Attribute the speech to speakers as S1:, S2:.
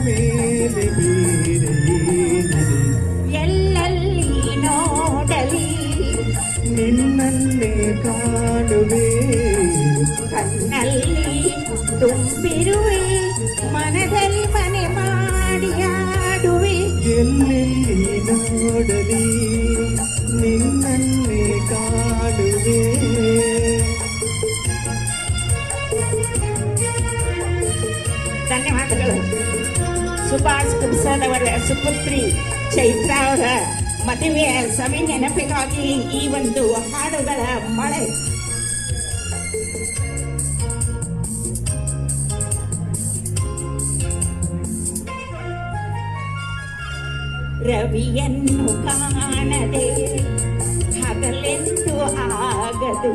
S1: ಮೇಲೆ ಬೇರೆ ಏನಿದೆ?
S2: ಎಲ್ಲೆಲ್ಲಿ ನೋಡಲಿ
S1: ನಿನ್ನನ್ನೇ ಕಾಣುವೆ,
S2: ಕಣ್ಣಲ್ಲಿ ತುಂಬಿರುವೆ, ಮನದಲ್ಲಿ ಮನೆ ಮಾಡಿ ಆಡುವೆ.
S1: ಎಲ್ಲೆಲ್ಲಿ ನೋಡಲಿ ನಿನ್ನನ್ನೇ ಕಾಣುವೆ.
S2: ಧನ್ಯವಾದಗಳು. ಸುಭಾಷ್ ಪ್ರಸಾದ್ ಅವರ ಸುಪುತ್ರಿ ಚೈತ್ರ ಅವರ ಮದುವೆಯ ಸವಿ ನೆನಪಿಗಾಗಿ ಈ ಒಂದು ಹಾಡುಗಳ ಮಳೆ. ರವಿಯನ್ನು ಕಾಣದೆ ಹಗಲೆಂದು ಆಗದು,